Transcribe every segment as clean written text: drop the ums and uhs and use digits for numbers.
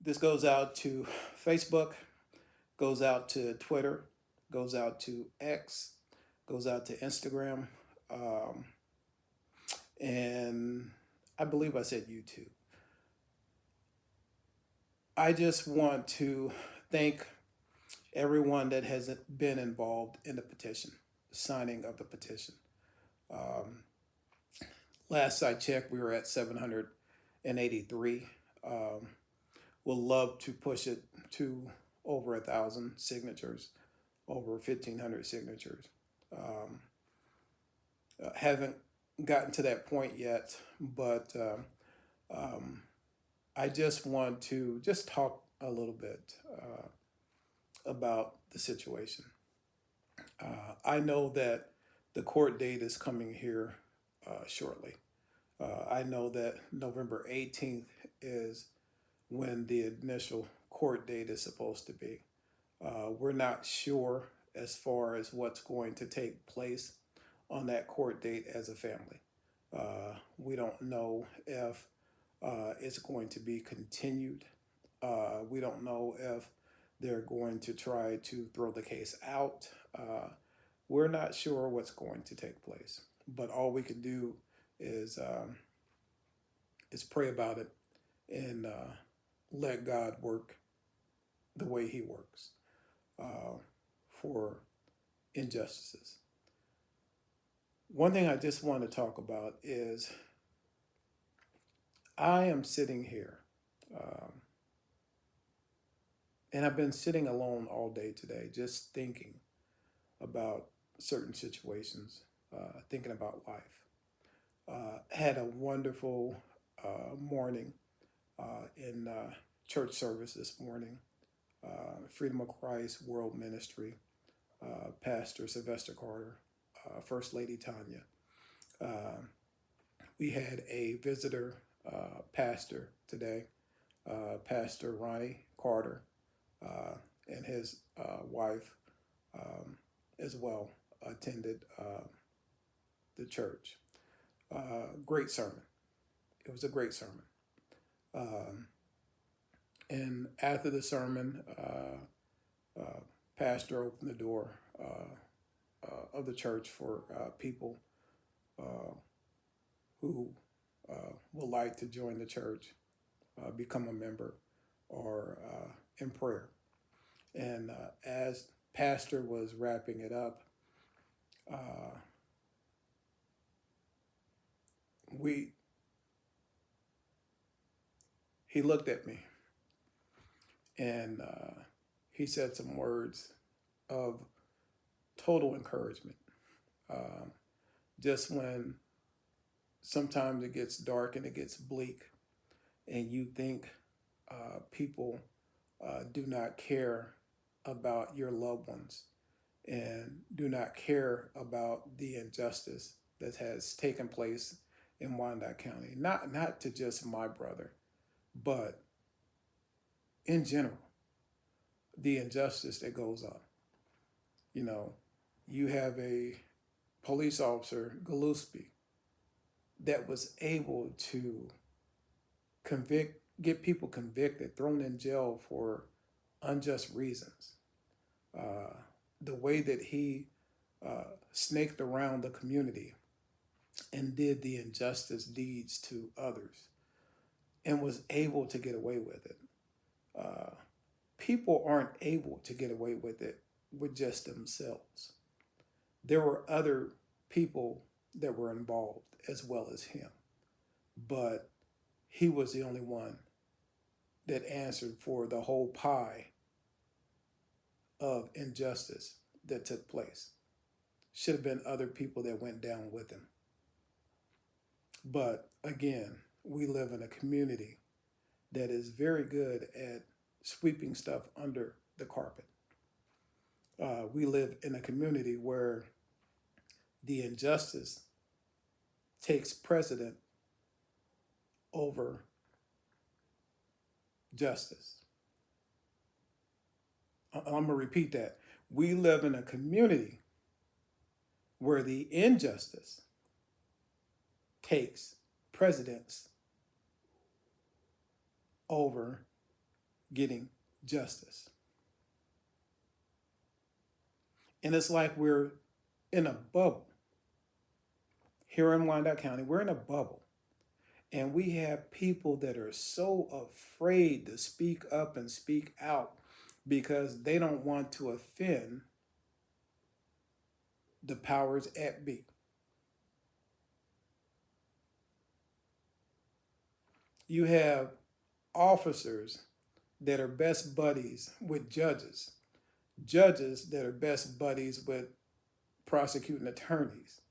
This goes out to Facebook, goes out to Twitter, goes out to X, goes out to Instagram, um, and I believe I said YouTube. I just want to thank everyone that has been involved in the petition, the signing of the petition. Um, Last I checked, we were at 783. Um, we'll love to push it to over 1,000 signatures, over 1,500 signatures. Um, haven't gotten to that point yet, but um, I just want to just talk a little bit about the situation. I know that the court date is coming here shortly. I know that November 18th is when the initial court date is supposed to be. We're not sure as far as what's going to take place on that court date as a family. We don't know if it's going to be continued. We don't know if they're going to try to throw the case out. We're not sure what's going to take place, but all we can do is pray about it and let God work the way He works for injustices. One thing I just want to talk about is I am sitting here, and I've been sitting alone all day today, just thinking about certain situations, thinking about life. Had a wonderful morning in church service this morning. Freedom of Christ World Ministry, Pastor Sylvester Carter, First Lady Tanya. We had a visitor pastor today, Pastor Ronnie Carter, and his wife as well attended the church. Great sermon. It was a great sermon. And after the sermon, pastor opened the door of the church for people who would like to join the church, become a member, or in prayer. And as pastor was wrapping it up, he looked at me and he said some words of total encouragement. Just when sometimes it gets dark and it gets bleak and you think people do not care about your loved ones and do not care about the injustice that has taken place in Wyandotte County. Not to just my brother, but in general, the injustice that goes on. You know, you have a police officer, Gillespie, that was able to get people convicted, thrown in jail for unjust reasons. The way that he snaked around the community and did the injustice deeds to others and was able to get away with it. People aren't able to get away with it with just themselves. There were other people that were involved as well as him, but he was the only one that answered for the whole pie of injustice that took place. Should have been other people that went down with him. But again, we live in a community that is very good at sweeping stuff under the carpet. We live in a community where the injustice takes precedent over justice. I'm going to repeat that. We live in a community where the injustice takes precedence over getting justice. And it's like we're in a bubble. Here in Wyandotte County, we're in a bubble. And we have people that are so afraid to speak up and speak out because they don't want to offend the powers at be. You have officers that are best buddies with judges, judges that are best buddies with prosecuting attorneys,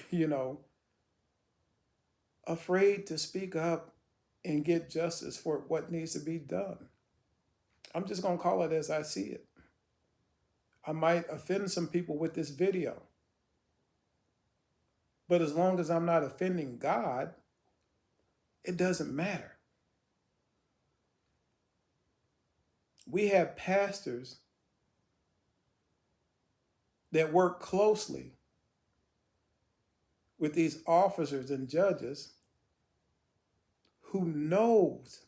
you know, afraid to speak up and get justice for what needs to be done. I'm just going to call it as I see it. I might offend some people with this video, but as long as I'm not offending God, it doesn't matter. We have pastors that work closely with these officers and judges who knows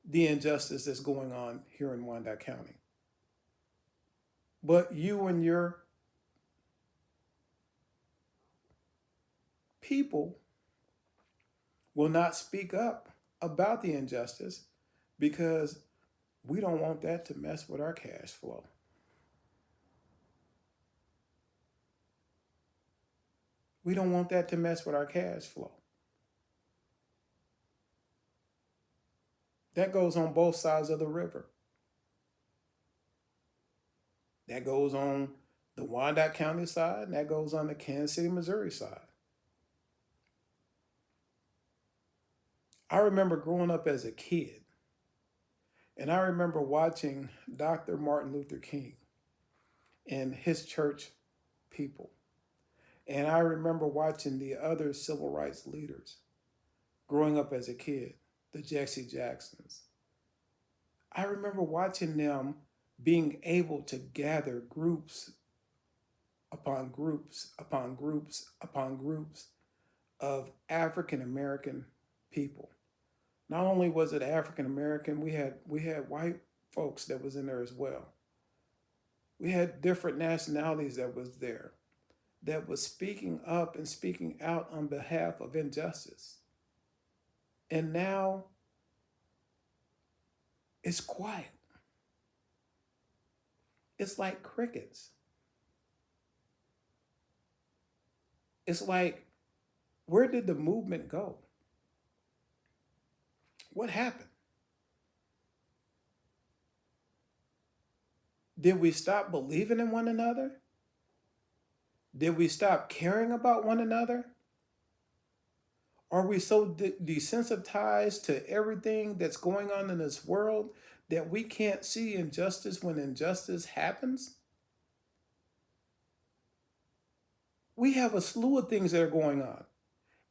the injustice that's going on here in Wyandotte County. But you and your people will not speak up about the injustice because we don't want that to mess with our cash flow. We don't want that to mess with our cash flow. That goes on both sides of the river. That goes on the Wyandotte County side, and that goes on the Kansas City, Missouri side. I remember growing up as a kid, and I remember watching Dr. Martin Luther King and his church people. And I remember watching the other civil rights leaders growing up as a kid, the Jesse Jacksons. I remember watching them being able to gather groups upon groups upon groups upon groups of African American people. Not only was it African American, we had white folks that was in there as well. We had different nationalities that was there, that was speaking up and speaking out on behalf of injustice. And now it's quiet. It's like crickets. It's like, where did the movement go? What happened? Did we stop believing in one another? Did we stop caring about one another? Are we so desensitized to everything that's going on in this world that we can't see injustice when injustice happens? We have a slew of things that are going on,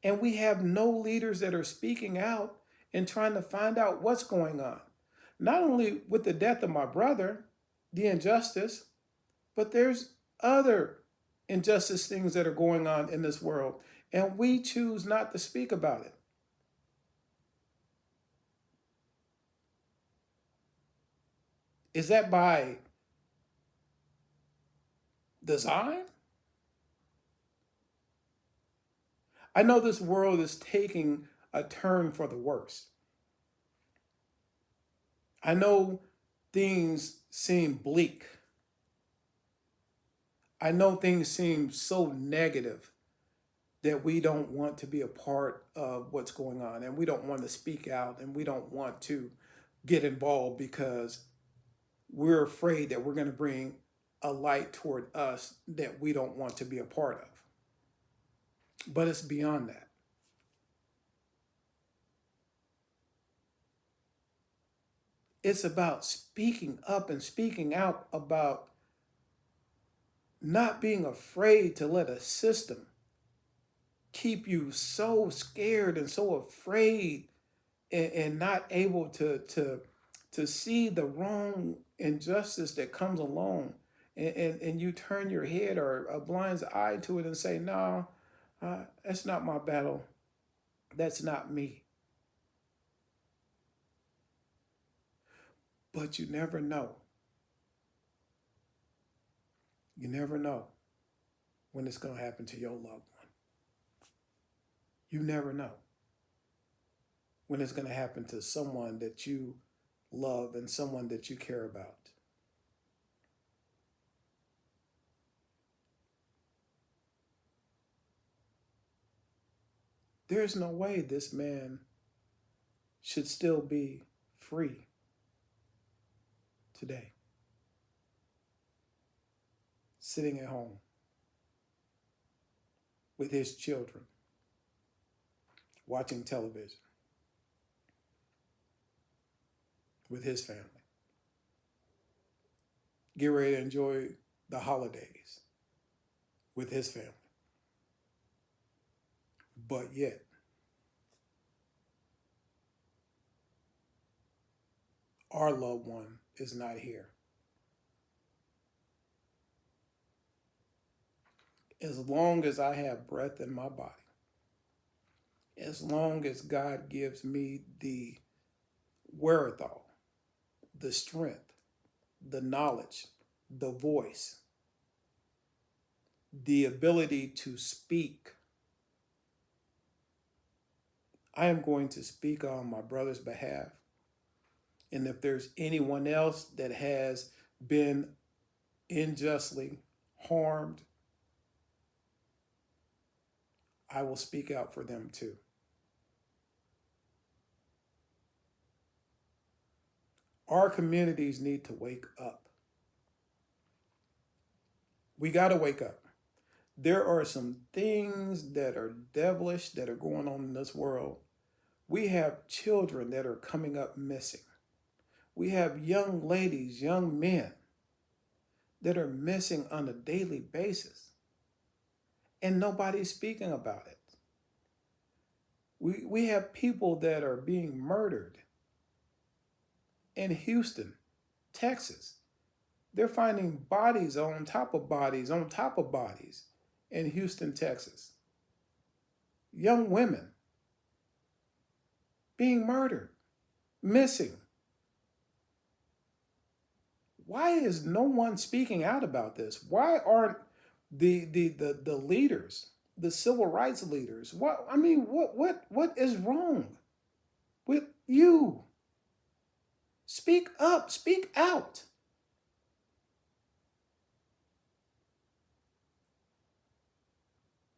and we have no leaders that are speaking out and trying to find out what's going on. Not only with the death of my brother, the injustice, but there's other injustice things that are going on in this world, and we choose not to speak about it. Is that by design? I know this world is taking a turn for the worse. I know things seem bleak. I know things seem so negative that we don't want to be a part of what's going on, and we don't want to speak out, and we don't want to get involved because we're afraid that we're going to bring a light toward us that we don't want to be a part of. But it's beyond that. It's about speaking up and speaking out about not being afraid to let a system keep you so scared and so afraid and not able to see the wrong injustice that comes along, and you turn your head or a blind eye to it and say, no, that's not my battle. That's not me. But you never know. You never know when it's going to happen to your loved one. You never know when it's going to happen to someone that you love and someone that you care about. There's no way this man should still be free today, sitting at home with his children, watching television with his family, get ready to enjoy the holidays with his family. But yet, our loved one is not here. As long as I have breath in my body, as long as God gives me the wherewithal, the strength, the knowledge, the voice, the ability to speak, I am going to speak on my brother's behalf. And if there's anyone else that has been unjustly harmed, I will speak out for them too. Our communities need to wake up. We got to wake up. There are some things that are devilish that are going on in this world. We have children that are coming up missing. We have young ladies, young men that are missing on a daily basis. And nobody's speaking about it. We have people that are being murdered in Houston, Texas. They're finding bodies on top of bodies on top of bodies in Houston, Texas. Young women being murdered, missing. Why is no one speaking out about this? Why aren't the leaders, the civil rights leaders? What is wrong with you? Speak up, speak out.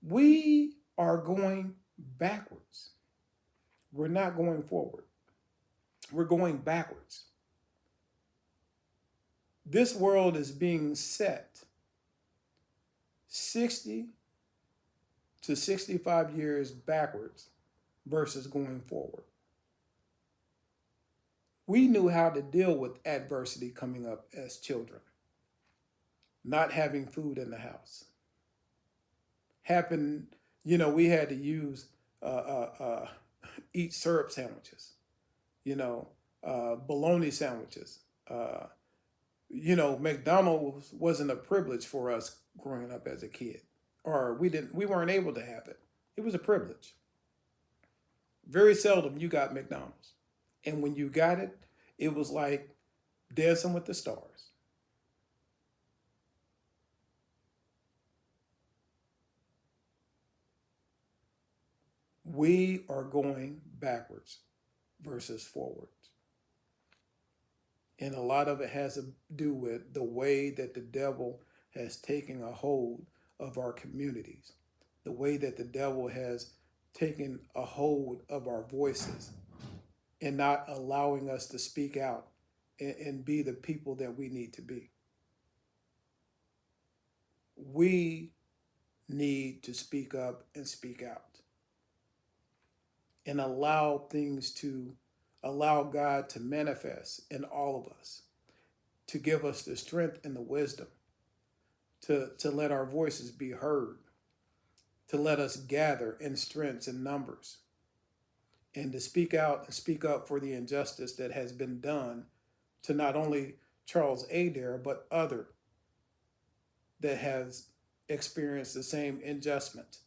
We are going backwards. We're not going forward. We're going backwards. This world is being set 60 to 65 years backwards versus going forward. We knew how to deal with adversity coming up as children. Not having food in the house. We had to use eat syrup sandwiches, bologna sandwiches. McDonald's wasn't a privilege for us growing up as a kid, or we weren't able to have it. It was a privilege. Very seldom you got McDonald's. And when you got it, it was like Dancing with the Stars. We are going backwards versus forwards. And a lot of it has to do with the way that the devil has taken a hold of our communities, the way that the devil has taken a hold of our voices and not allowing us to speak out and be the people that we need to be. We need to speak up and speak out and allow God to manifest in all of us, to give us the strength and the wisdom to let our voices be heard, to let us gather in strengths and numbers, and to speak out and speak up for the injustice that has been done to not only Charles Adair, but other that has experienced the same injustice